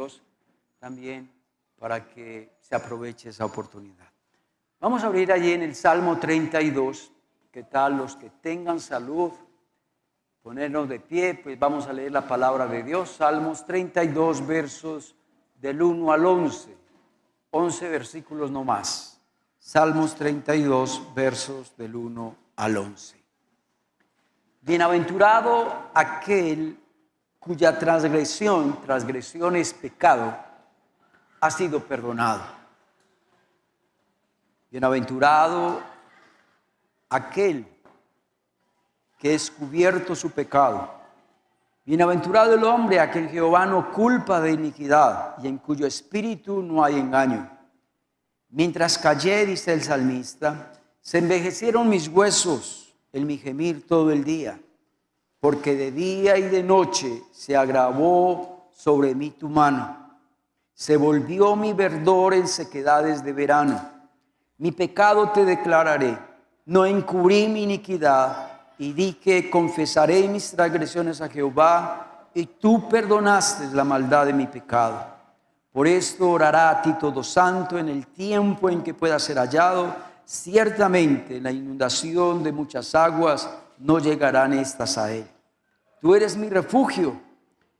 Dios también para que se aproveche esa oportunidad. Vamos a abrir allí en el Salmo 32. ¿Qué tal los que tengan salud? Ponernos de pie, pues vamos a leer la palabra de Dios. Salmos 32, versos del 1 al 11. 11 versículos no más. Salmos 32, versos del 1 al 11. Bienaventurado aquel cuya transgresión es pecado, ha sido perdonado. Bienaventurado aquel que es cubierto su pecado. Bienaventurado el hombre a quien Jehová no culpa de iniquidad y en cuyo espíritu no hay engaño. Mientras callé, dice el salmista, se envejecieron mis huesos en mi gemir todo el día, porque de día y de noche se agravó sobre mí tu mano. Se volvió mi verdor en sequedades de verano. Mi pecado te declararé, no encubrí mi iniquidad, y di que confesaré mis transgresiones a Jehová, y tú perdonaste la maldad de mi pecado. Por esto orará a ti todo santo en el tiempo en que pueda ser hallado. Ciertamente la inundación de muchas aguas no llegarán estas a él. Tú eres mi refugio,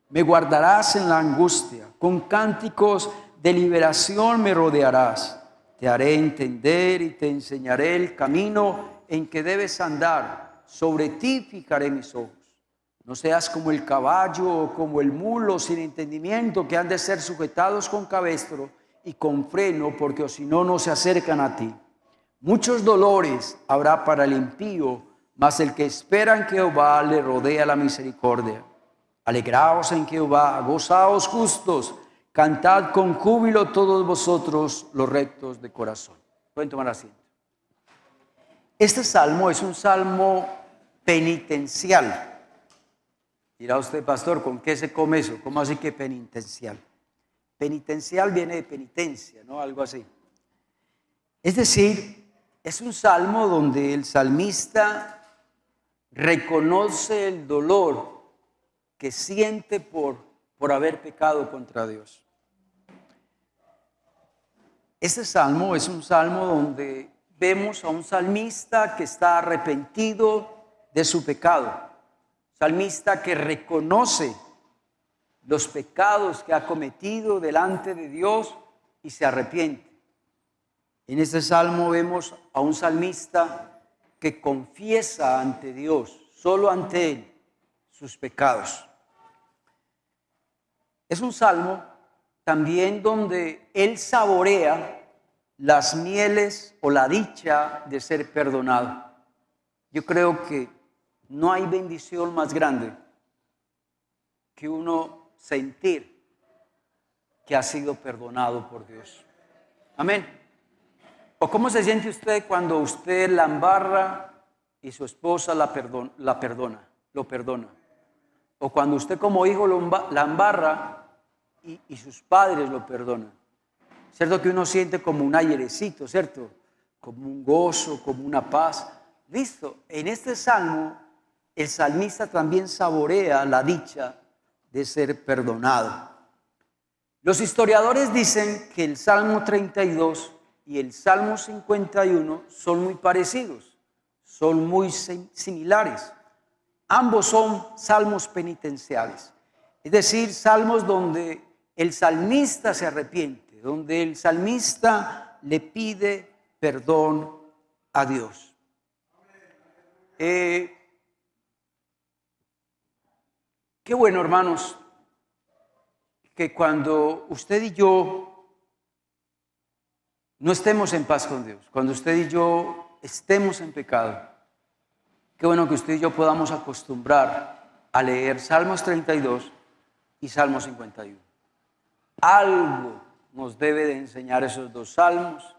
me guardarás en la angustia, con cánticos de liberación me rodearás. Te haré entender y te enseñaré el camino en que debes andar. Sobre ti fijaré mis ojos. No seas como el caballo o como el mulo sin entendimiento, que han de ser sujetados con cabestro y con freno, porque o si no, no se acercan a ti. Muchos dolores habrá para el impío, mas el que espera en Jehová le rodea la misericordia. Alegraos en Jehová, gozaos justos, cantad con júbilo todos vosotros los rectos de corazón. Pueden tomar asiento. Este salmo es un salmo penitencial. Dirá usted, pastor, ¿con qué se come eso? ¿Cómo así que penitencial? Penitencial viene de penitencia, ¿no? Algo así. Es decir, es un salmo donde el salmista reconoce el dolor que siente por haber pecado contra Dios. Este salmo es un salmo donde vemos a un salmista que está arrepentido de su pecado. Salmista que reconoce los pecados que ha cometido delante de Dios y se arrepiente. En este salmo vemos a un salmista que confiesa ante Dios, solo ante Él, sus pecados. Es un salmo también donde él saborea las mieles o la dicha de ser perdonado. Yo creo que no hay bendición más grande que uno sentir que ha sido perdonado por Dios. Amén. ¿O cómo se siente usted cuando usted la embarra y su esposa lo perdona? O cuando usted como hijo la embarra y sus padres lo perdonan. ¿Cierto que uno siente como un airecito, cierto? Como un gozo, como una paz. Listo, en este salmo el salmista también saborea la dicha de ser perdonado. Los historiadores dicen que el Salmo 32 y el Salmo 51 son muy parecidos, son muy similares. Ambos son salmos penitenciales, es decir, salmos donde el salmista se arrepiente, donde el salmista le pide perdón a Dios. Qué bueno, hermanos, que cuando usted y yo no estemos en paz con Dios, cuando usted y yo estemos en pecado, qué bueno que usted y yo podamos acostumbrar a leer Salmos 32 y Salmos 51. Algo nos debe de enseñar esos dos salmos,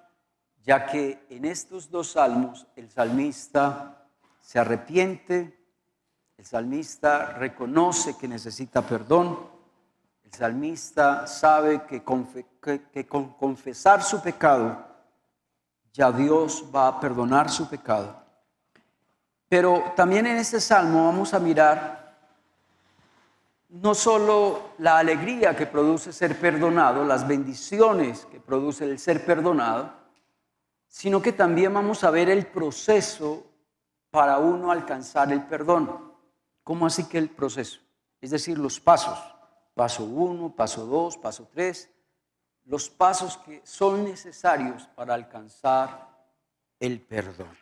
ya que en estos dos salmos el salmista se arrepiente, el salmista reconoce que necesita perdón, el salmista sabe que con confesar su pecado, ya Dios va a perdonar su pecado. Pero también en este salmo vamos a mirar no solo la alegría que produce ser perdonado, las bendiciones que produce el ser perdonado, sino que también vamos a ver el proceso para uno alcanzar el perdón. ¿Cómo así que el proceso? Es decir, los pasos. Paso 1, paso 2, paso 3. Los pasos que son necesarios para alcanzar el perdón.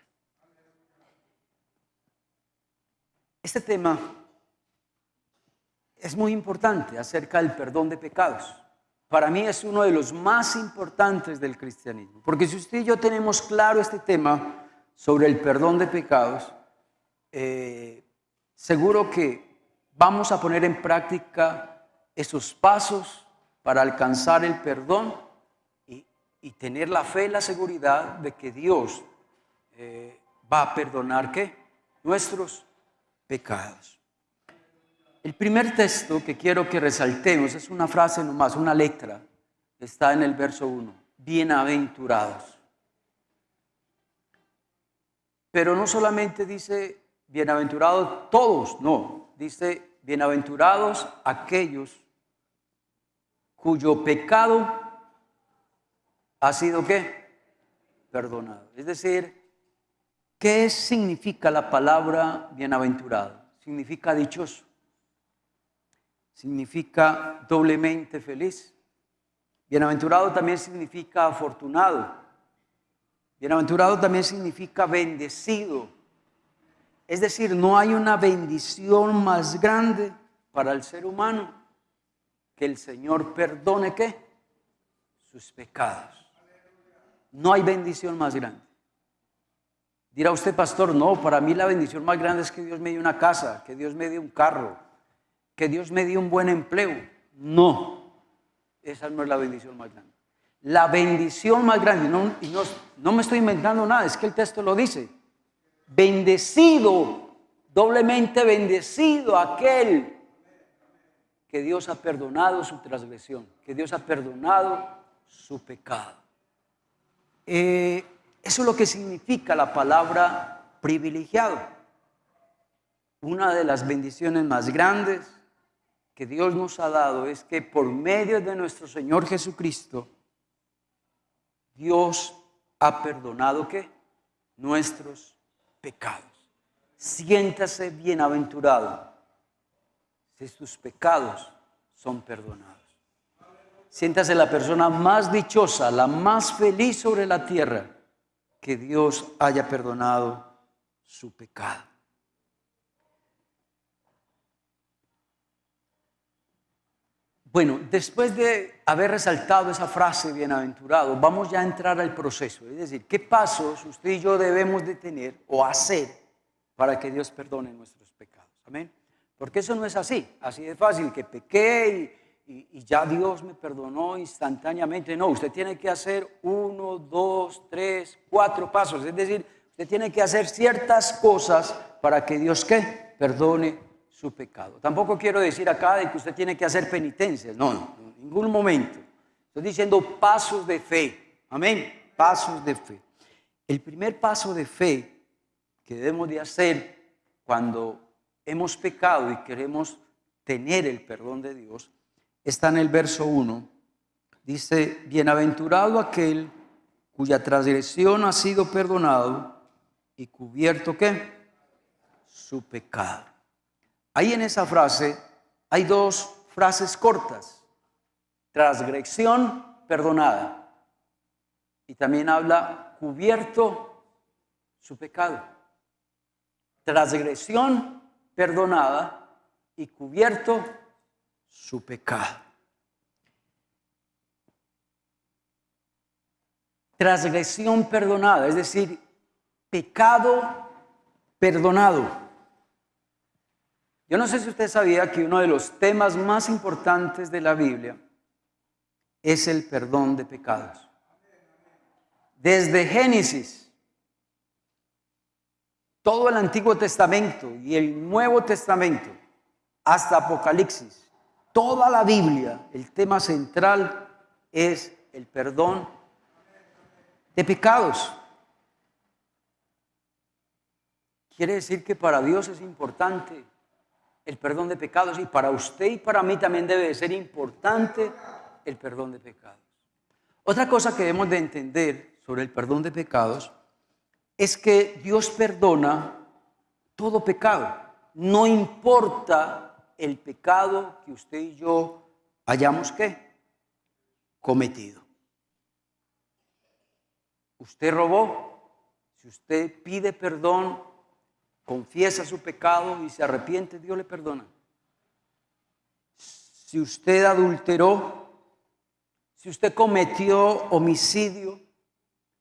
Este tema es muy importante acerca del perdón de pecados. Para mí es uno de los más importantes del cristianismo. Porque si usted y yo tenemos claro este tema sobre el perdón de pecados, seguro que vamos a poner en práctica esos pasos para alcanzar el perdón y tener la fe y la seguridad de que Dios va a perdonar ¿qué? Nuestros pecados. El primer texto que quiero que resaltemos es una frase nomás, una letra. Está en el verso 1. Bienaventurados. Pero no solamente dice bienaventurados todos, no. Dice bienaventurados aquellos cuyo pecado ha sido ¿qué? Perdonado. Es decir, ¿qué significa la palabra bienaventurado? Significa dichoso. Significa doblemente feliz. Bienaventurado también significa afortunado. Bienaventurado también significa bendecido. Es decir, no hay una bendición más grande para el ser humano que el Señor perdone ¿qué? Sus pecados. No hay bendición más grande. Dirá usted, pastor, no, para mí la bendición más grande es que Dios me dio una casa, que Dios me dio un carro, que Dios me dio un buen empleo. No, esa no es la bendición más grande. La bendición más grande, no me estoy inventando nada, es que el texto lo dice. Bendecido, doblemente bendecido aquel que Dios ha perdonado su transgresión, que Dios ha perdonado su pecado. Eso es lo que significa la palabra privilegiado. Una de las bendiciones más grandes que Dios nos ha dado es que por medio de nuestro Señor Jesucristo, Dios ha perdonado ¿qué? Nuestros pecados. Siéntase bienaventurado si sus pecados son perdonados. Siéntase la persona más dichosa, la más feliz sobre la tierra, que Dios haya perdonado su pecado. Bueno, después de haber resaltado esa frase bienaventurado, vamos ya a entrar al proceso. Es decir, ¿qué pasos usted y yo debemos de tener o hacer para que Dios perdone nuestros pecados? Amén. Porque eso no es así de fácil, que pequé y ya Dios me perdonó instantáneamente. No, usted tiene que hacer 1, 2, 3, 4 pasos. Es decir, usted tiene que hacer ciertas cosas para que Dios ¿qué? Perdone su pecado. Tampoco quiero decir acá de que usted tiene que hacer penitencias. No, en ningún momento. Estoy diciendo pasos de fe. Amén. Pasos de fe. El primer paso de fe que debemos de hacer cuando hemos pecado y queremos tener el perdón de Dios está en el verso 1. Dice, bienaventurado aquel cuya transgresión ha sido perdonado y cubierto ¿qué? Su pecado. Ahí en esa frase hay dos frases cortas. Transgresión perdonada. Y también habla cubierto su pecado. Transgresión perdonada y cubierto su pecado. Transgresión perdonada, es decir, pecado perdonado. Yo no sé si usted sabía que uno de los temas más importantes de la Biblia es el perdón de pecados. Desde Génesis, todo el Antiguo Testamento y el Nuevo Testamento, hasta Apocalipsis, toda la Biblia, el tema central es el perdón de pecados. Quiere decir que para Dios es importante el perdón de pecados, y para usted y para mí también debe de ser importante el perdón de pecados. Otra cosa que debemos de entender sobre el perdón de pecados es que Dios perdona todo pecado. No importa el pecado que usted y yo hayamos cometido. Usted robó, si usted pide perdón, confiesa su pecado y se arrepiente, Dios le perdona. Si usted adulteró, si usted cometió homicidio,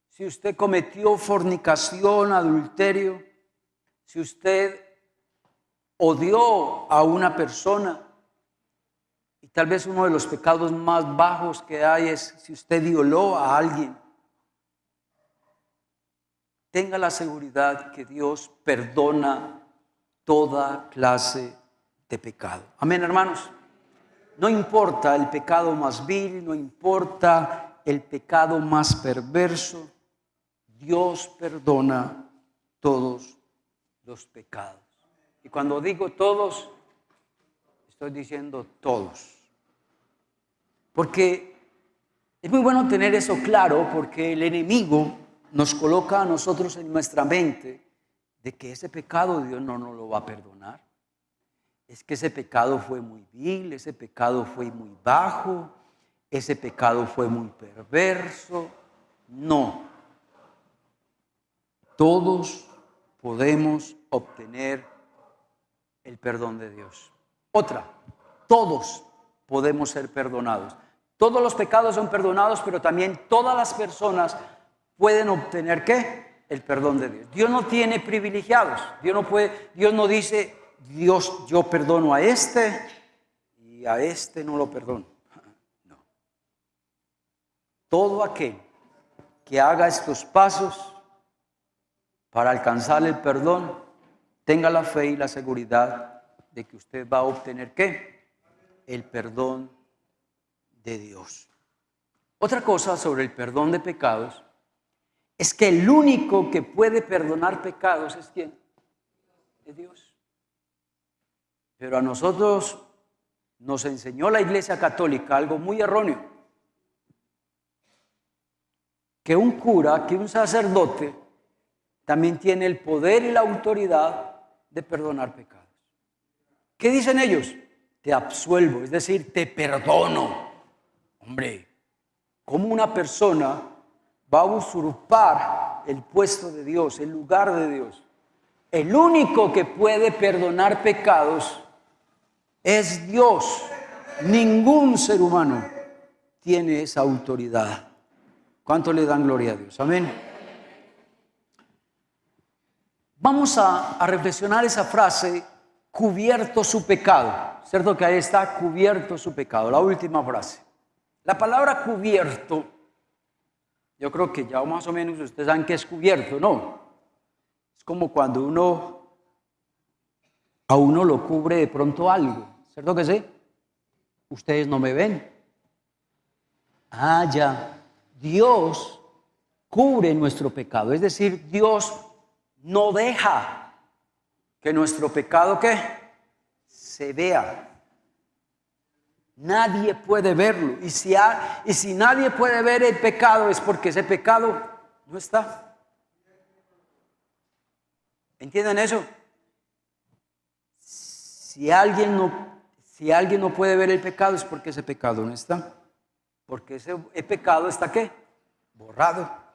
si usted cometió fornicación, adulterio, si usted odió a una persona, y tal vez uno de los pecados más bajos que hay es si usted violó a alguien, tenga la seguridad que Dios perdona toda clase de pecado. Amén, hermanos. No importa el pecado más vil, no importa el pecado más perverso, Dios perdona todos los pecados. Y cuando digo todos, estoy diciendo todos. Porque es muy bueno tener eso claro, porque el enemigo nos coloca a nosotros en nuestra mente de que ese pecado Dios no nos lo va a perdonar. Es que ese pecado fue muy vil, ese pecado fue muy bajo, ese pecado fue muy perverso. No. Todos podemos obtener el perdón de Dios. Otra, todos podemos ser perdonados. Todos los pecados son perdonados, pero también todas las personas pueden obtener el perdón de Dios. Dios no tiene privilegiados. Dios no dice, Dios, yo perdono a este y a este no lo perdono. No. Todo aquel que haga estos pasos para alcanzar el perdón, tenga la fe y la seguridad de que usted va a obtener el perdón de Dios. Otra cosa sobre el perdón de pecados es que el único que puede perdonar pecados es ¿quién? Es Dios. Pero a nosotros nos enseñó la Iglesia Católica algo muy erróneo. Que un cura, que un sacerdote, también tiene el poder y la autoridad de perdonar pecados. ¿Qué dicen ellos? Te absuelvo, es decir, te perdono. Hombre, ¿cómo una persona va a usurpar el puesto de Dios, el lugar de Dios? El único que puede perdonar pecados es Dios. Ningún ser humano tiene esa autoridad. ¿Cuánto le dan gloria a Dios? Amén. Vamos a reflexionar esa frase, cubierto su pecado. ¿Cierto que ahí está? Cubierto su pecado. La última frase. La palabra cubierto, yo creo que ya más o menos ustedes saben qué es cubierto, ¿no? Es como cuando a uno lo cubre de pronto algo, ¿cierto que sí? Ustedes no me ven. Ya. Dios cubre nuestro pecado, es decir, Dios no deja que nuestro pecado se vea. Nadie puede verlo. Y si nadie puede ver el pecado es porque ese pecado no está. ¿Entienden eso? Si alguien no puede ver el pecado es porque ese pecado no está. Porque ese pecado está borrado.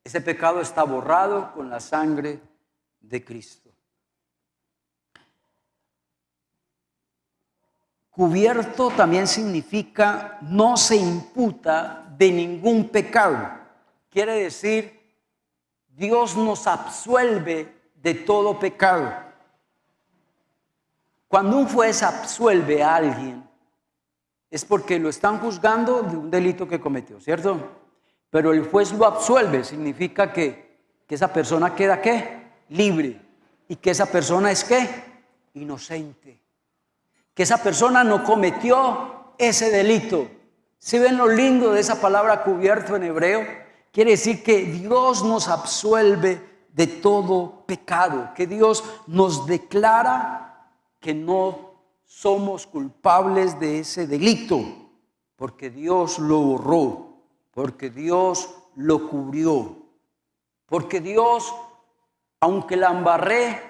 Ese pecado está borrado con la sangre de Cristo. Cubierto también significa no se imputa de ningún pecado. Quiere decir, Dios nos absuelve de todo pecado. Cuando un juez absuelve a alguien, es porque lo están juzgando de un delito que cometió, ¿cierto? Pero el juez lo absuelve, significa que esa persona queda libre, y que esa persona es inocente, que esa persona no cometió ese delito. ¿Sí ven lo lindo de esa palabra cubierto en hebreo? Quiere decir que Dios nos absuelve de todo pecado, que Dios nos declara que no somos culpables de ese delito, porque Dios lo borró, porque Dios lo cubrió, porque Dios, aunque la embarré,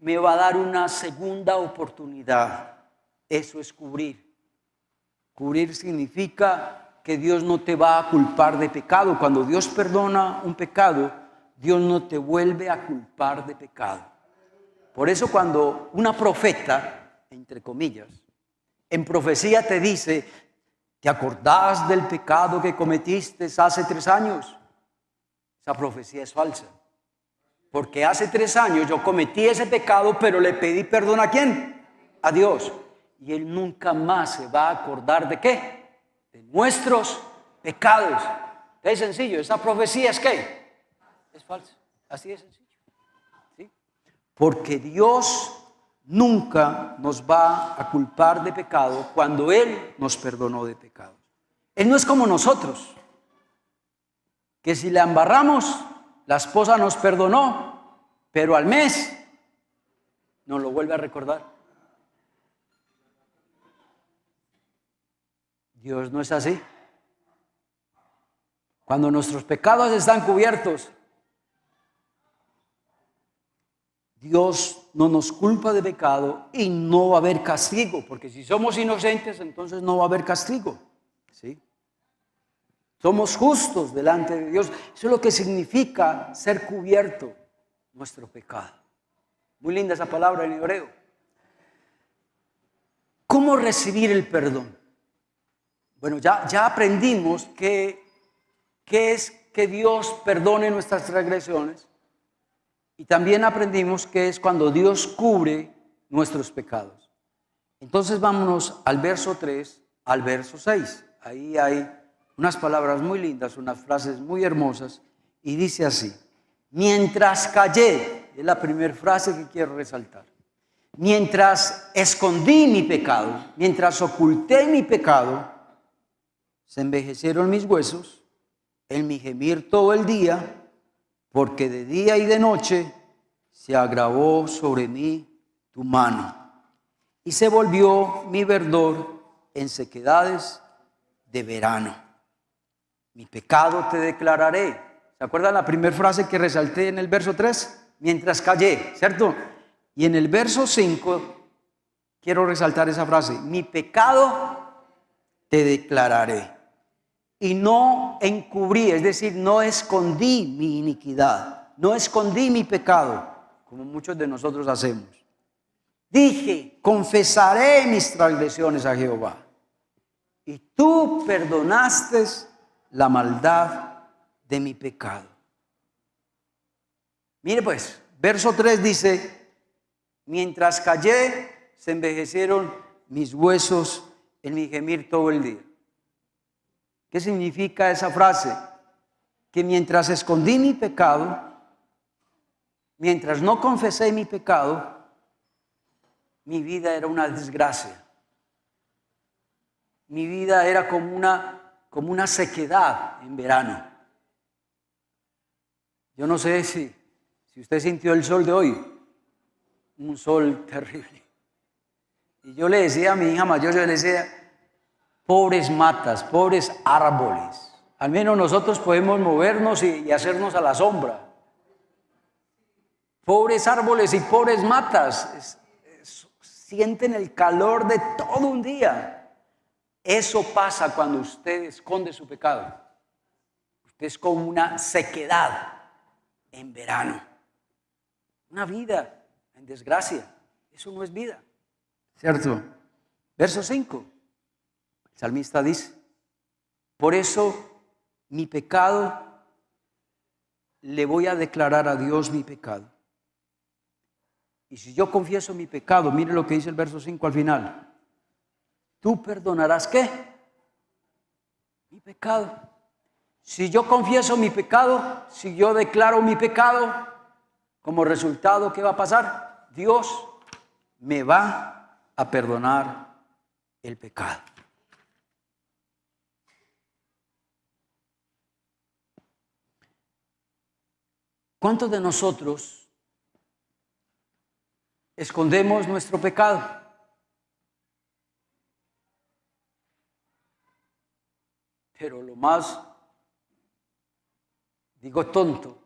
me va a dar una segunda oportunidad. Eso es cubrir. Cubrir significa que Dios no te va a culpar de pecado. Cuando Dios perdona un pecado, Dios no te vuelve a culpar de pecado. Por eso cuando una profeta, entre comillas, en profecía te dice, ¿te acordás del pecado que cometiste hace 3 años? Esa profecía es falsa. Porque hace 3 años yo cometí ese pecado, pero le pedí perdón ¿a quién? A Dios. Y Él nunca más se va a acordar ¿de qué? De nuestros pecados. Es sencillo, esa profecía es ¿qué? Es falsa. Así de sencillo. ¿Sí? Porque Dios nunca nos va a culpar de pecado cuando Él nos perdonó de pecados. Él no es como nosotros, que si la embarramos, la esposa nos perdonó, pero al mes nos lo vuelve a recordar. Dios no es así. Cuando nuestros pecados están cubiertos, Dios no nos culpa de pecado y no va a haber castigo, porque si somos inocentes, entonces no va a haber castigo. ¿Sí? Somos justos delante de Dios. Eso es lo que significa ser cubierto nuestro pecado. Muy linda esa palabra en hebreo. ¿Cómo recibir el perdón? Bueno, ya aprendimos que es que Dios perdone nuestras transgresiones. Y también aprendimos que es cuando Dios cubre nuestros pecados. Entonces vámonos al verso 3 al verso 6. Ahí hay unas palabras muy lindas, unas frases muy hermosas. Y dice así: mientras callé, es la primera frase que quiero resaltar. Mientras escondí mi pecado, mientras oculté mi pecado, se envejecieron mis huesos en mi gemir todo el día, porque de día y de noche se agravó sobre mí tu mano, y se volvió mi verdor en sequedades de verano. Mi pecado te declararé. ¿Se acuerdan la primera frase que resalté en el verso 3? Mientras callé, ¿cierto? Y en el verso 5 quiero resaltar esa frase: mi pecado te declararé. Y no encubrí, es decir, no escondí mi iniquidad, no escondí mi pecado, como muchos de nosotros hacemos. Dije, confesaré mis transgresiones a Jehová, y tú perdonaste la maldad de mi pecado. Mire pues, verso 3 dice: mientras callé, se envejecieron mis huesos en mi gemir todo el día. ¿Qué significa esa frase? Que mientras escondí mi pecado, mientras no confesé mi pecado, mi vida era una desgracia. Mi vida era como una sequedad en verano. Yo no sé si usted sintió el sol de hoy, un sol terrible. Y yo le decía a mi hija mayor, yo le decía: pobres matas, pobres árboles. Al menos nosotros podemos movernos y hacernos a la sombra. Pobres árboles y pobres matas sienten el calor de todo un día. Eso pasa cuando usted esconde su pecado. Usted es como una sequedad en verano. Una vida en desgracia. Eso no es vida. ¿Cierto? Verso 5. El salmista dice: por eso mi pecado, le voy a declarar a Dios mi pecado. Y si yo confieso mi pecado, mire lo que dice el verso 5 al final: tú perdonarás ¿qué? Mi pecado. Si yo confieso mi pecado, si yo declaro mi pecado, como resultado, ¿qué va a pasar? Dios me va a perdonar el pecado. ¿Cuántos de nosotros escondemos nuestro pecado. Pero lo más, digo tonto,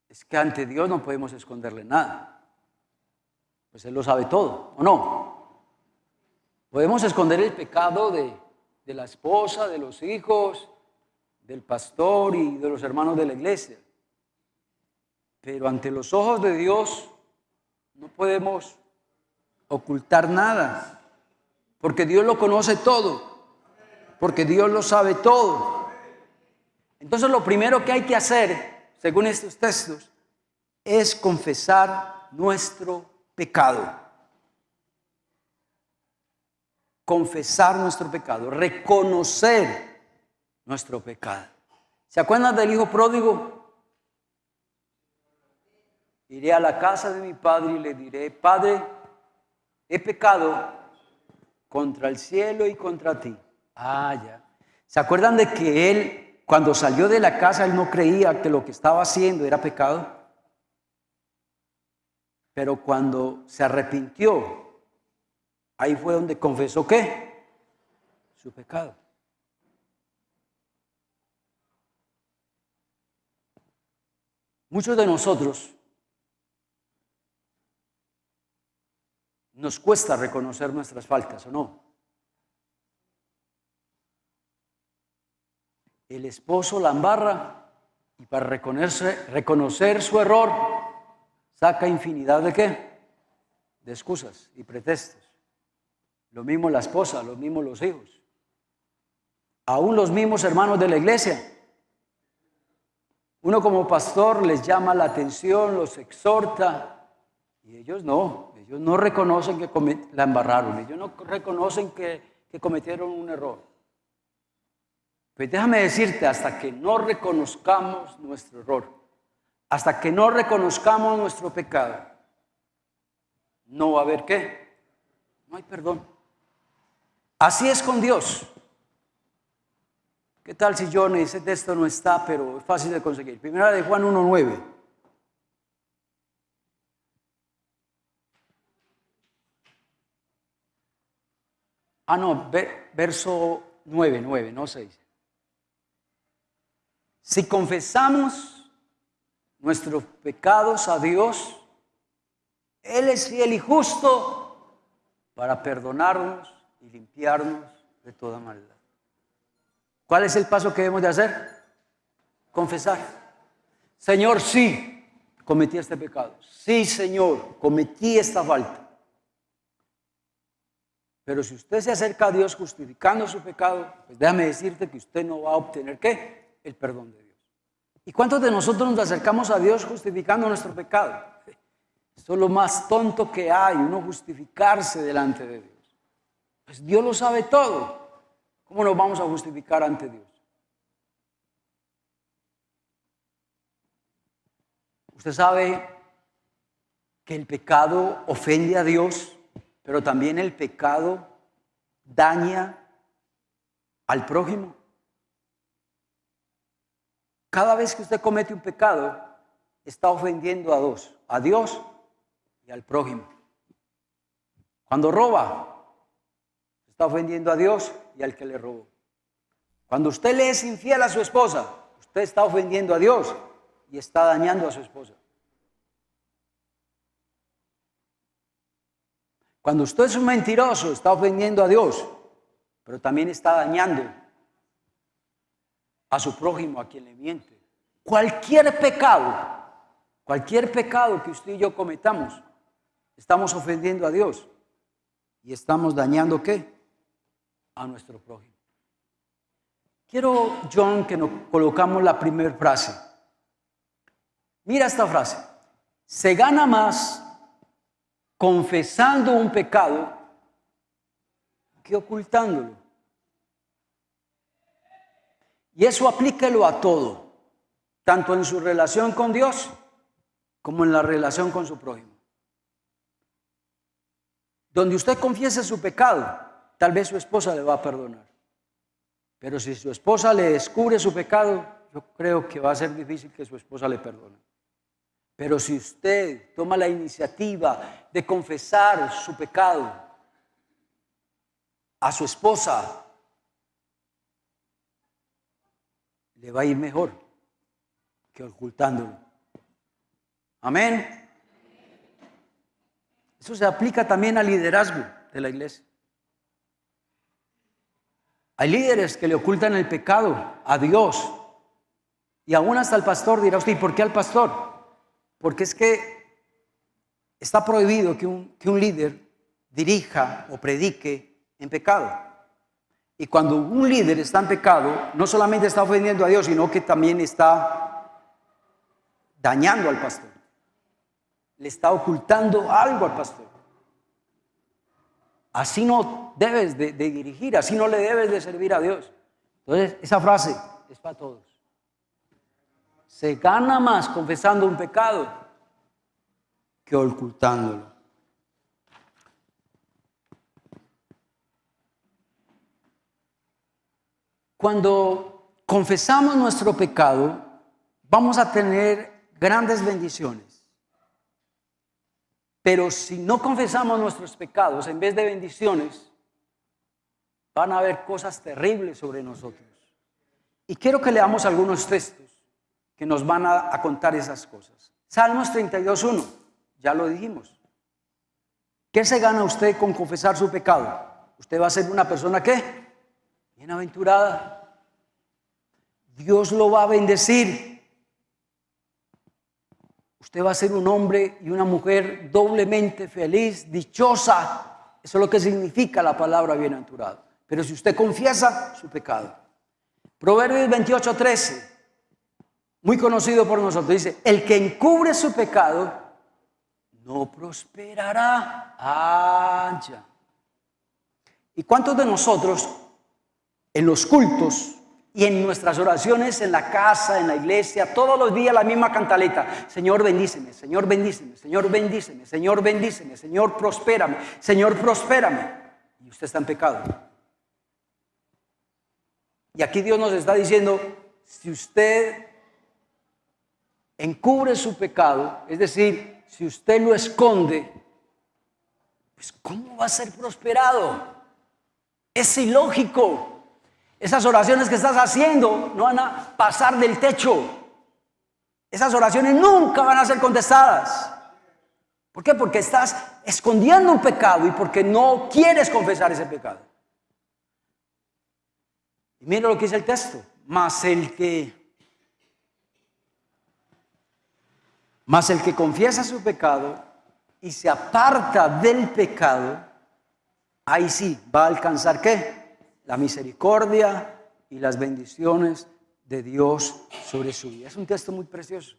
es que ante Dios no podemos esconderle nada. Pues Él lo sabe todo, ¿o no? Podemos esconder el pecado de la esposa, de los hijos, del pastor y de los hermanos de la iglesia. Pero ante los ojos de Dios no podemos ocultar nada, porque Dios lo conoce todo, porque Dios lo sabe todo. Entonces lo primero que hay que hacer, según estos textos, es confesar nuestro pecado. Confesar nuestro pecado, reconocer nuestro pecado. ¿Se acuerdan del hijo pródigo? Iré a la casa de mi padre y le diré: Padre, he pecado contra el cielo y contra ti. Ya. ¿Se acuerdan de que él, cuando salió de la casa, él no creía que lo que estaba haciendo era pecado? Pero cuando se arrepintió, ahí fue donde confesó ¿qué? Su pecado. Muchos de nosotros nos cuesta reconocer nuestras faltas, ¿o no? El esposo la embarra y para reconocer su error saca infinidad de ¿qué? De excusas y pretextos. Lo mismo la esposa, lo mismo los hijos. Aún los mismos hermanos de la iglesia. Uno como pastor les llama la atención, los exhorta y ellos no reconocen que la embarraron, ellos no reconocen que cometieron un error. Pues déjame decirte, hasta que no reconozcamos nuestro error, hasta que no reconozcamos nuestro pecado, no va a haber ¿qué? No hay perdón. Así es con Dios. ¿Qué tal si John ese texto no está, pero es fácil de conseguir? Primera de Juan 1:9. No, verso 9, no 6. Si confesamos nuestros pecados a Dios, Él es fiel y justo para perdonarnos y limpiarnos de toda maldad. ¿Cuál es el paso que debemos de hacer? Confesar. Señor, sí, cometí este pecado. Sí, Señor, cometí esta falta. Pero si usted se acerca a Dios justificando su pecado, pues déjame decirte que usted no va a obtener ¿qué? El perdón de Dios. ¿Y cuántos de nosotros nos acercamos a Dios justificando nuestro pecado? Esto es lo más tonto que hay, uno justificarse delante de Dios. Pues Dios lo sabe todo. ¿Cómo nos vamos a justificar ante Dios? Usted sabe que el pecado ofende a Dios, pero también el pecado daña al prójimo. Cada vez que usted comete un pecado, está ofendiendo a dos, a Dios y al prójimo. Cuando roba, está ofendiendo a Dios y al que le robó. Cuando usted le es infiel a su esposa, usted está ofendiendo a Dios y está dañando a su esposa. Cuando usted es un mentiroso, está ofendiendo a Dios, pero también está dañando a su prójimo, a quien le miente. Cualquier pecado que usted y yo cometamos, estamos ofendiendo a Dios y estamos dañando ¿qué? A nuestro prójimo. Quiero, John, que nos colocamos la primera frase. Mira esta frase. Se gana más confesando un pecado que ocultándolo. Y eso aplíquelo a todo, tanto en su relación con Dios como en la relación con su prójimo. Donde usted confiese su pecado, tal vez su esposa le va a perdonar. Pero si su esposa le descubre su pecado, yo creo que va a ser difícil que su esposa le perdone. Pero si usted toma la iniciativa de confesar su pecado a su esposa, le va a ir mejor que ocultándolo. Amén. Eso se aplica también al liderazgo de la iglesia. Hay líderes que le ocultan el pecado a Dios. Y aún hasta el pastor. Dirá usted, ¿y por qué al pastor? Porque es que está prohibido que un líder dirija o predique en pecado. Y cuando un líder está en pecado, no solamente está ofendiendo a Dios, sino que también está dañando al pastor. Le está ocultando algo al pastor. Así no debes de dirigir, así no le debes de servir a Dios. Entonces, esa frase es para todos. Se gana más confesando un pecado que ocultándolo. Cuando confesamos nuestro pecado, vamos a tener grandes bendiciones. Pero si no confesamos nuestros pecados, en vez de bendiciones, van a haber cosas terribles sobre nosotros. Y quiero que leamos algunos textos que nos van a contar esas cosas. Salmos 32:1, ya lo dijimos. ¿Qué se gana usted con confesar su pecado? Usted va a ser una persona, ¿qué? Bienaventurada. Dios lo va a bendecir. Usted va a ser un hombre y una mujer doblemente feliz, dichosa. Eso es lo que significa la palabra bienaventurado. Pero si usted confiesa su pecado. Proverbios 28:13. Muy conocido por nosotros, dice, el que encubre su pecado no prosperará. Ya. ¿Y cuántos de nosotros en los cultos y en nuestras oraciones en la casa, en la iglesia, todos los días la misma cantaleta? Señor, bendíceme, Señor, bendíceme, Señor, bendíceme, Señor, bendíceme, Señor, prospérame, Señor, prospérame. Y usted está en pecado. Y aquí Dios nos está diciendo, si usted encubre su pecado, es decir, si usted lo esconde, pues ¿cómo va a ser prosperado? Es ilógico. Esas oraciones que estás haciendo no van a pasar del techo. Esas oraciones nunca van a ser contestadas. ¿Por qué? Porque estás escondiendo un pecado y porque no quieres confesar ese pecado. Y mira lo que dice el texto. Mas el que confiesa su pecado y se aparta del pecado, ahí sí va a alcanzar ¿qué? La misericordia y las bendiciones de Dios sobre su vida. Es un texto muy precioso.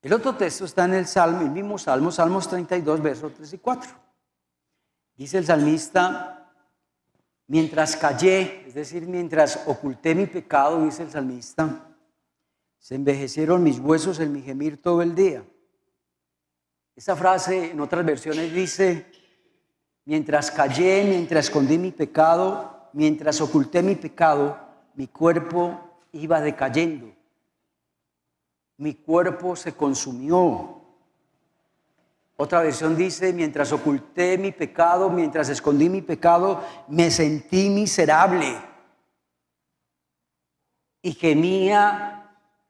El otro texto está en el mismo Salmo, Salmos 32, versos 3 y 4. Dice el salmista, mientras callé, es decir, mientras oculté mi pecado, dice el salmista, se envejecieron mis huesos en mi gemir todo el día. Esa frase en otras versiones dice, mientras callé, mientras escondí mi pecado, mientras oculté mi pecado, mi cuerpo iba decayendo. Mi cuerpo se consumió. Otra versión dice, mientras oculté mi pecado, mientras escondí mi pecado, me sentí miserable y gemía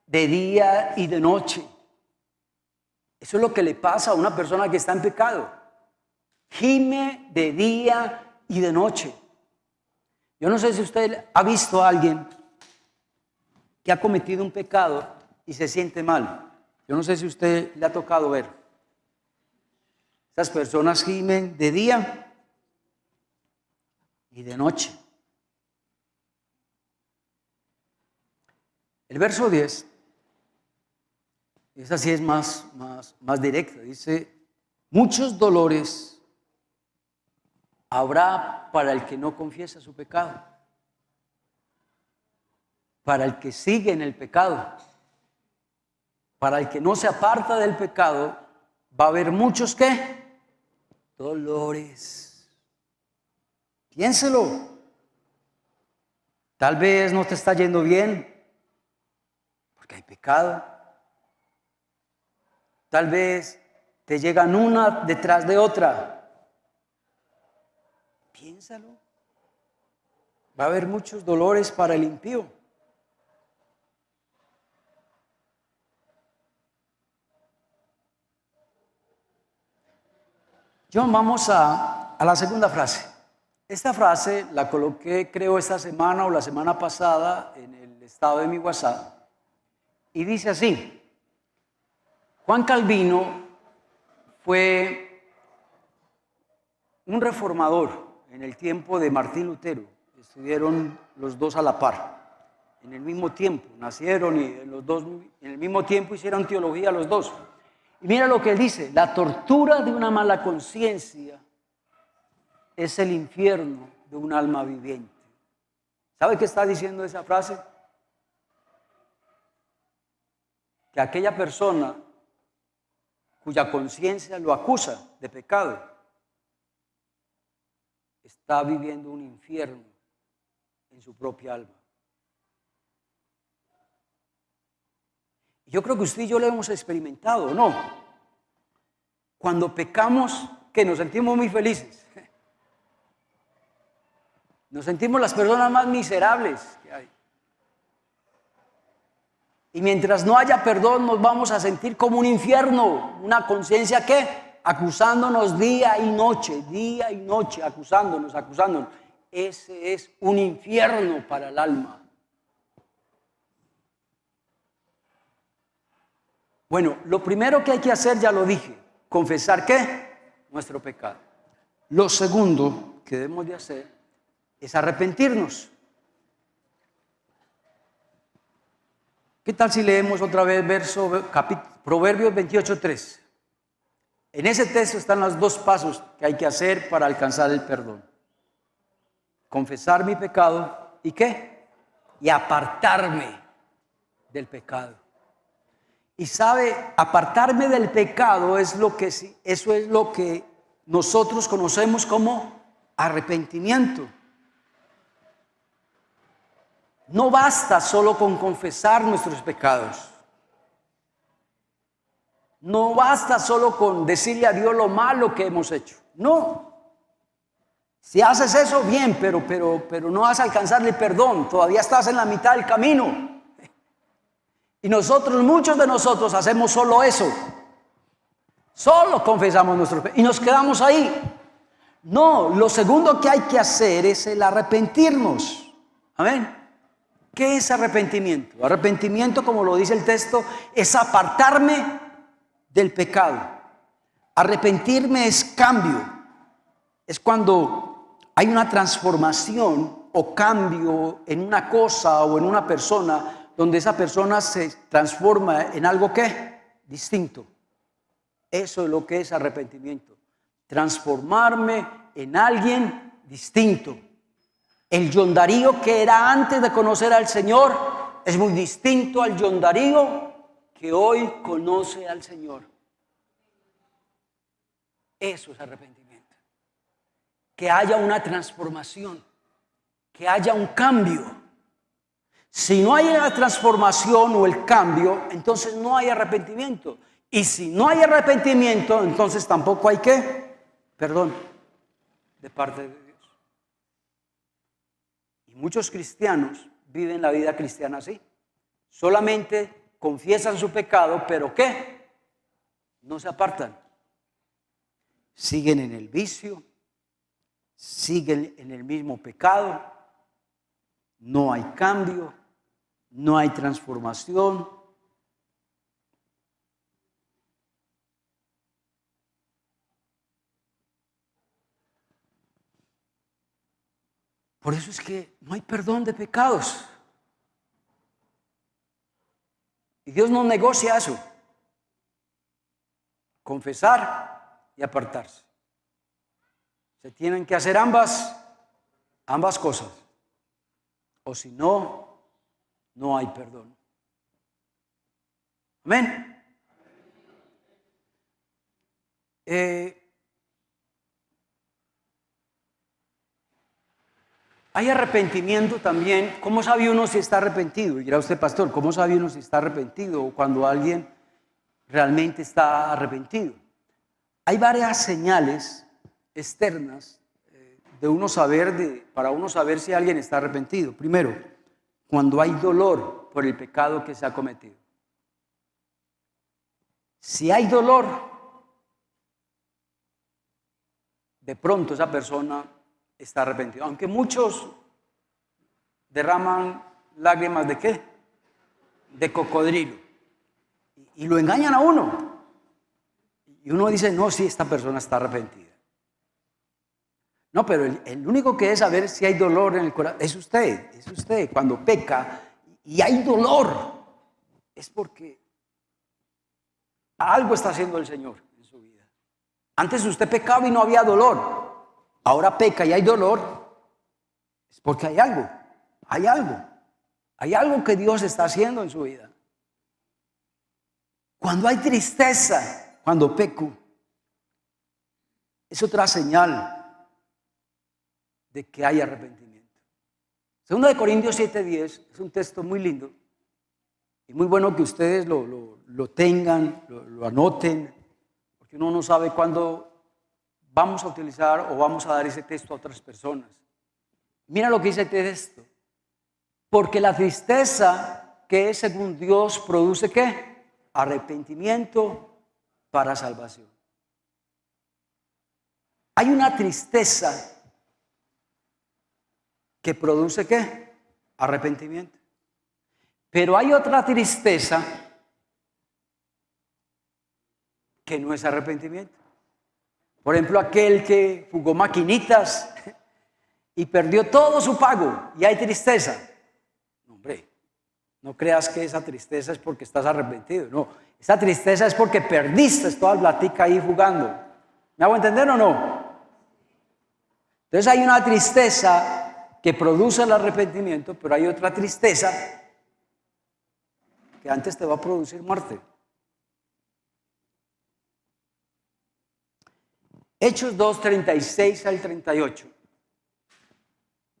de día y de noche. Eso es lo que le pasa a una persona que está en pecado. Gime de día y de noche. Yo no sé si usted ha visto a alguien que ha cometido un pecado y se siente mal. Yo no sé si usted le ha tocado ver. Estas personas gimen de día y de noche. El verso 10, esa sí es más directa, dice, muchos dolores habrá para el que no confiesa su pecado, para el que sigue en el pecado, para el que no se aparta del pecado, va a haber muchos ¿qué? Dolores. Piénselo. Tal vez no te está yendo bien, porque hay pecado. Tal vez te llegan una detrás de otra. Piénsalo. Va a haber muchos dolores para el impío. John, vamos a la segunda frase. Esta frase la coloqué, creo, esta semana o la semana pasada en el estado de mi WhatsApp. Y dice así: Juan Calvino fue un reformador en el tiempo de Martín Lutero. Estuvieron los dos a la par, en el mismo tiempo. Nacieron y los dos en el mismo tiempo hicieron teología los dos. Y mira lo que él dice: la tortura de una mala conciencia es el infierno de un alma viviente. ¿Sabe qué está diciendo esa frase? Que aquella persona cuya conciencia lo acusa de pecado está viviendo un infierno en su propia alma. Yo creo que usted y yo lo hemos experimentado, ¿no? Cuando pecamos, que nos sentimos muy felices. Nos sentimos las personas más miserables que hay. Y mientras no haya perdón, nos vamos a sentir como un infierno, una conciencia que acusándonos día y noche, acusándonos. Ese es un infierno para el alma. Bueno, lo primero que hay que hacer, ya lo dije, confesar ¿qué? Nuestro pecado. Lo segundo que debemos de hacer es arrepentirnos. ¿Qué tal si leemos otra vez Proverbios 28:3? En ese texto están los dos pasos que hay que hacer para alcanzar el perdón. Confesar mi pecado y ¿qué? Y apartarme del pecado. Y sabe, apartarme del pecado eso es lo que nosotros conocemos como arrepentimiento. No basta solo con confesar nuestros pecados. No basta solo con decirle a Dios lo malo que hemos hecho. No. Si haces eso, bien, pero no vas a alcanzarle perdón. Todavía estás en la mitad del camino. Y muchos de nosotros hacemos solo eso. Solo confesamos nuestros pecados y nos quedamos ahí. No, lo segundo que hay que hacer es el arrepentirnos. Amén. ¿Qué es arrepentimiento? Arrepentimiento, como lo dice el texto, es apartarme del pecado. Arrepentirme es cambio. Es cuando hay una transformación o cambio en una cosa o en una persona, donde esa persona se transforma en algo ¿qué? Distinto. Eso es lo que es arrepentimiento. Transformarme en alguien distinto. El John Darío que era antes de conocer al Señor es muy distinto al John Darío que hoy conoce al Señor. Eso es arrepentimiento. Que haya una transformación, que haya un cambio. Si no hay la transformación o el cambio, entonces no hay arrepentimiento. Y si no hay arrepentimiento, entonces tampoco hay ¿qué? Perdón de parte de Dios. Y muchos cristianos viven la vida cristiana así. Solamente confiesan su pecado, pero ¿qué? No se apartan. Siguen en el vicio, siguen en el mismo pecado. No hay cambio, no hay transformación. Por eso es que no hay perdón de pecados. Y Dios no negocia eso. Confesar y apartarse. Se tienen que hacer ambas cosas. O si no, no hay perdón. Amén. Hay arrepentimiento también. ¿Cómo sabe uno si está arrepentido? Y dirá usted, pastor, ¿cómo sabe uno si está arrepentido? O cuando alguien realmente está arrepentido. Hay varias señales externas para uno saber si alguien está arrepentido. Primero, cuando hay dolor por el pecado que se ha cometido. Si hay dolor, de pronto esa persona está arrepentida. Aunque muchos derraman lágrimas ¿de qué? De cocodrilo. Y lo engañan a uno. Y uno dice, no, sí, esta persona está arrepentida. No, pero el único que debe saber si hay dolor en el corazón es usted. Es usted. Cuando peca y hay dolor, es porque algo está haciendo el Señor en su vida. Antes usted pecaba y no había dolor. Ahora peca y hay dolor. Es porque hay algo. Hay algo. Hay algo que Dios está haciendo en su vida. Cuando hay tristeza, cuando peco, es otra señal de que hay arrepentimiento. 2 Corintios 7:10 es un texto muy lindo y muy bueno que ustedes lo tengan, lo anoten, porque uno no sabe cuándo vamos a utilizar o vamos a dar ese texto a otras personas. Mira lo que dice el texto. Porque la tristeza que es según Dios produce ¿qué? Arrepentimiento para salvación. Hay una tristeza que produce ¿qué? Arrepentimiento. Pero hay otra tristeza que no es arrepentimiento. Por ejemplo, aquel que jugó maquinitas y perdió todo su pago y hay tristeza. No, hombre, no creas que esa tristeza es porque estás arrepentido. No, esa tristeza es porque perdiste toda la platica ahí jugando. ¿Me hago entender o no? Entonces hay una tristeza que produce el arrepentimiento, pero hay otra tristeza que antes te va a producir muerte. Hechos 2, 36 al 38.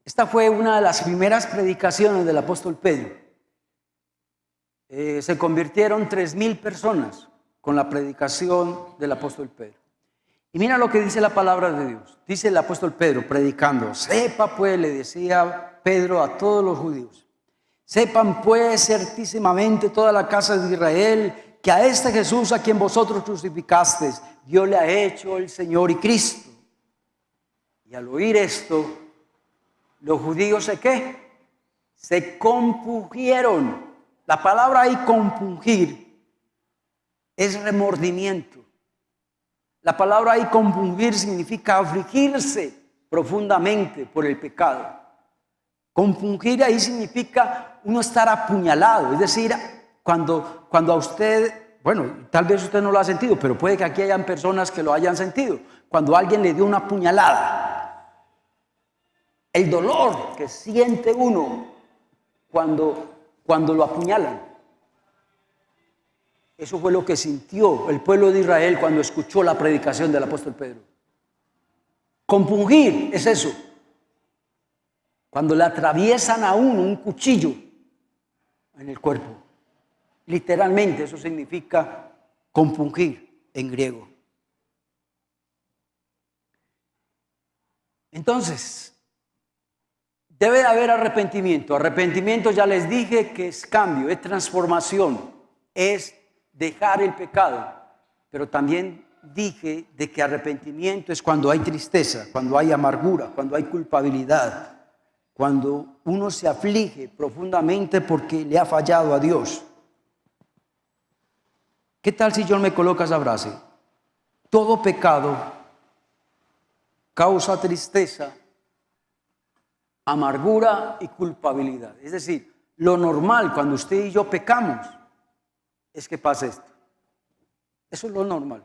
Esta fue una de las primeras predicaciones del apóstol Pedro. Se convirtieron 3,000 personas con la predicación del apóstol Pedro. Y mira lo que dice la palabra de Dios. Dice el apóstol Pedro predicando: sepa pues, le decía Pedro a todos los judíos, sepan pues certísimamente toda la casa de Israel que a este Jesús a quien vosotros crucificasteis, Dios le ha hecho el Señor y Cristo. Y al oír esto, los judíos se compungieron. La palabra ahí compungir es remordimiento. La palabra ahí compungir significa afligirse profundamente por el pecado. Compungir ahí significa uno estar apuñalado, es decir, cuando a usted, bueno, tal vez usted no lo ha sentido, pero puede que aquí hayan personas que lo hayan sentido, cuando alguien le dio una puñalada, el dolor que siente uno cuando lo apuñalan. Eso fue lo que sintió el pueblo de Israel cuando escuchó la predicación del apóstol Pedro. Compungir es eso. Cuando le atraviesan a uno un cuchillo en el cuerpo. Literalmente eso significa compungir en griego. Entonces, debe haber arrepentimiento. Arrepentimiento, ya les dije que es cambio, es transformación, es dejar el pecado. Pero también dije de que arrepentimiento es cuando hay tristeza, cuando hay amargura, cuando hay culpabilidad, cuando uno se aflige profundamente porque le ha fallado a Dios. ¿Qué tal si yo me coloco esa frase? Todo pecado causa tristeza, amargura y culpabilidad. Es decir, lo normal cuando usted y yo pecamos es que pase esto. Eso es lo normal.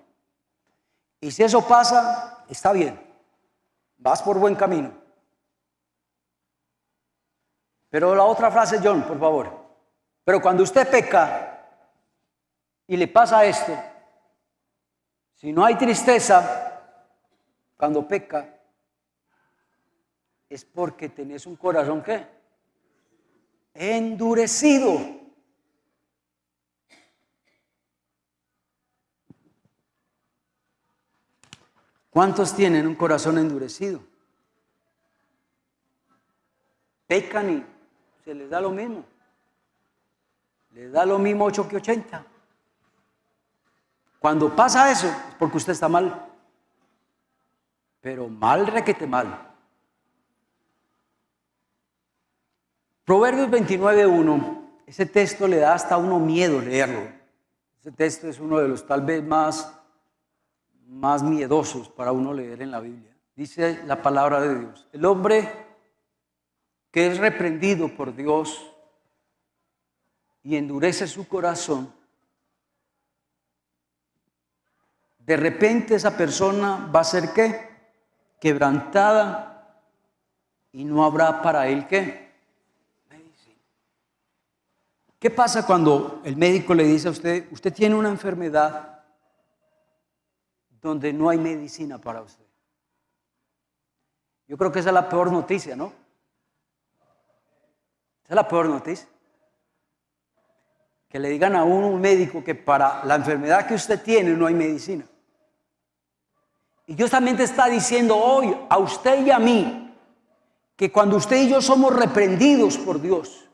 Y si eso pasa, está bien. Vas por buen camino. Pero la otra frase, John, por favor. Pero cuando usted peca y le pasa esto, si no hay tristeza cuando peca, es porque tenés un corazón ¿qué? Endurecido. ¿Cuántos tienen un corazón endurecido? Pecan y se les da lo mismo. Les da lo mismo 8 que 80. Cuando pasa eso es porque usted está mal. Pero mal, requete mal. Proverbios 29:1. Ese texto le da hasta a uno miedo leerlo. Ese texto es uno de los tal vez más miedosos para uno leer en la Biblia. Dice la palabra de Dios: el hombre que es reprendido por Dios y endurece su corazón, de repente esa persona va a ser ¿qué? Quebrantada, y no habrá para él ¿qué? Medicina. ¿Qué pasa cuando el médico le dice a usted: usted tiene una enfermedad donde no hay medicina para usted? Yo creo que esa es la peor noticia, ¿no? Esa es la peor noticia. Que le digan a uno, un médico, que para la enfermedad que usted tiene no hay medicina. Y Dios también te está diciendo hoy a usted y a mí que cuando usted y yo somos reprendidos por Dios,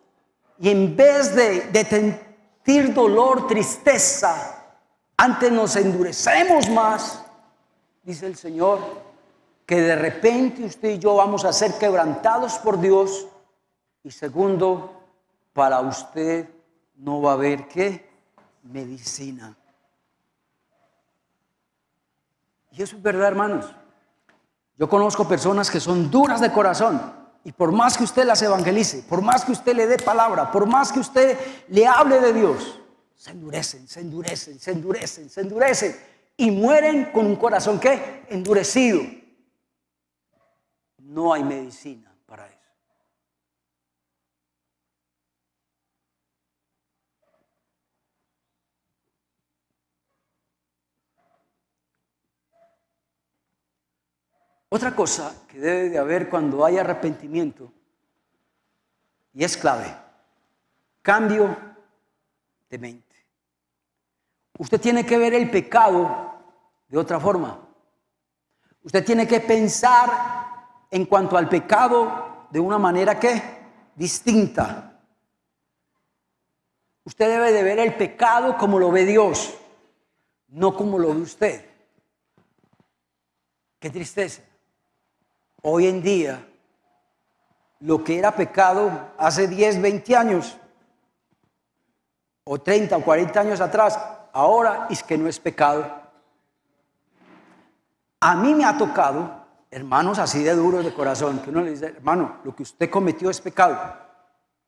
y en vez de sentir dolor, tristeza, antes nos endurecemos más, dice el Señor, que de repente usted y yo vamos a ser quebrantados por Dios. Y segundo, para usted no va a haber ¿qué? Medicina. Y eso es verdad, hermanos. Yo conozco personas que son duras de corazón, y por más que usted las evangelice, por más que usted le dé palabra, por más que usted le hable de Dios, se endurecen, se endurecen, se endurecen, se endurecen, y mueren con un corazón ¿qué? Endurecido. No hay medicina para eso. Otra cosa que debe de haber cuando hay arrepentimiento, y es clave: cambio de mente. Usted tiene que ver el pecado de otra forma. Usted tiene que pensar en cuanto al pecado de una manera ¿qué? Distinta. Usted debe de ver el pecado como lo ve Dios, no como lo ve usted. Qué tristeza. Hoy en día, lo que era pecado hace 10, 20 años, o 30 o 40 años atrás, ahora es que no es pecado. A mí me ha tocado hermanos así de duros de corazón, que uno le dice: hermano, lo que usted cometió es pecado.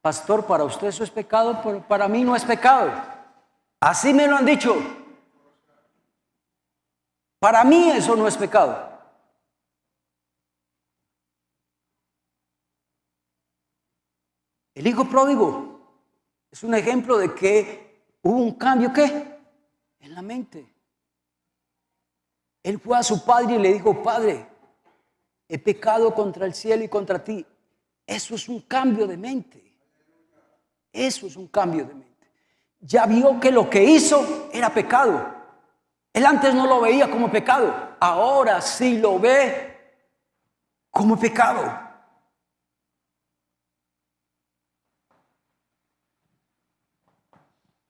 Pastor, para usted eso es pecado, pero para mí no es pecado. Así me lo han dicho. Para mí eso no es pecado. El hijo pródigo es un ejemplo de que hubo un cambio ¿qué? En la mente. Él fue a su padre y le dijo: Padre, he pecado contra el cielo y contra ti. Eso es un cambio de mente. Eso es un cambio de mente. Ya vio que lo que hizo era pecado. Él antes no lo veía como pecado. Ahora sí lo ve como pecado.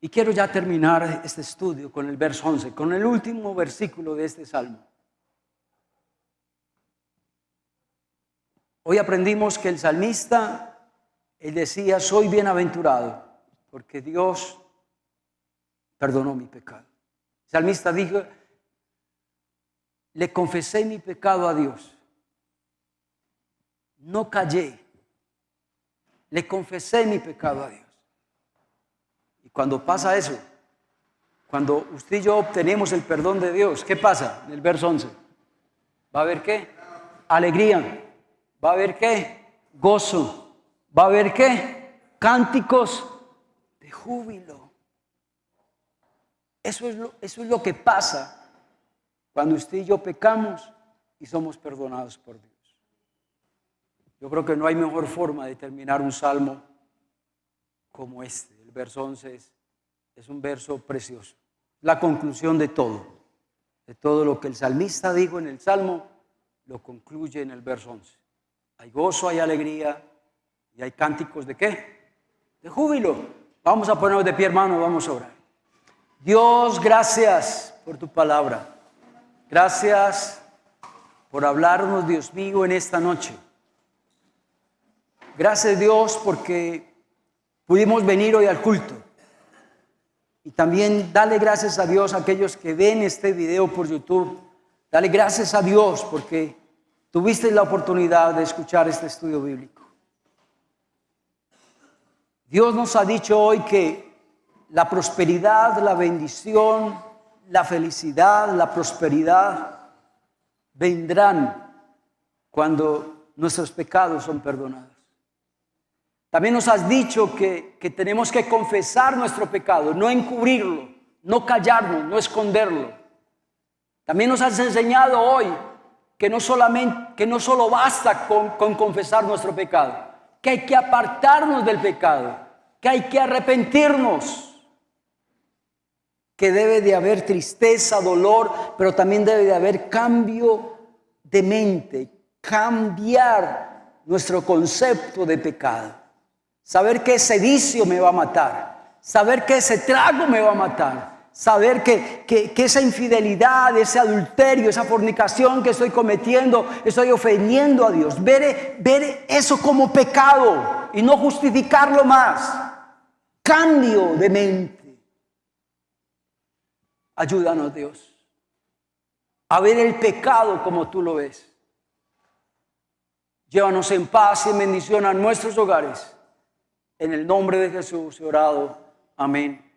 Y quiero ya terminar este estudio con el verso 11, con el último versículo de este salmo. Hoy aprendimos que el salmista, él decía: soy bienaventurado, porque Dios perdonó mi pecado. El salmista dijo: le confesé mi pecado a Dios. No callé. Le confesé mi pecado a Dios. Y cuando pasa eso, cuando usted y yo obtenemos el perdón de Dios, ¿qué pasa? En el verso 11. ¿Va a haber qué? Alegría. ¿Va a haber qué? Gozo. ¿Va a haber qué? Cánticos de júbilo. Eso es lo que pasa cuando usted y yo pecamos y somos perdonados por Dios. Yo creo que no hay mejor forma de terminar un salmo como este. El verso 11 es un verso precioso. La conclusión de todo. que todo lo que el salmista dijo en el Salmo lo concluye en el verso 11. Hay gozo, hay alegría y hay cánticos ¿de qué? De júbilo. Vamos a ponernos de pie, hermanos, vamos a orar. Dios, gracias por tu palabra. Gracias por hablarnos, Dios mío, en esta noche. Gracias, Dios, porque pudimos venir hoy al culto. Y también dale gracias a Dios a aquellos que ven este video por YouTube. Dale gracias a Dios porque tuviste la oportunidad de escuchar este estudio bíblico. Dios nos ha dicho hoy que la prosperidad, la bendición, la felicidad, la prosperidad vendrán cuando nuestros pecados son perdonados. También nos has dicho que tenemos que confesar nuestro pecado, no encubrirlo, no callarnos, no esconderlo. También nos has enseñado hoy que no solo basta con confesar nuestro pecado, que hay que apartarnos del pecado, que hay que arrepentirnos, que debe de haber tristeza, dolor, pero también debe de haber cambio de mente, cambiar nuestro concepto de pecado. Saber que ese vicio me va a matar, saber que ese trago me va a matar, saber que esa infidelidad, ese adulterio, esa fornicación que estoy cometiendo, estoy ofendiendo a Dios. Ver eso como pecado y no justificarlo más. Cambio de mente. Ayúdanos, Dios, a ver el pecado como tú lo ves. Llévanos en paz y en bendición a nuestros hogares. En el nombre de Jesús he orado. Amén.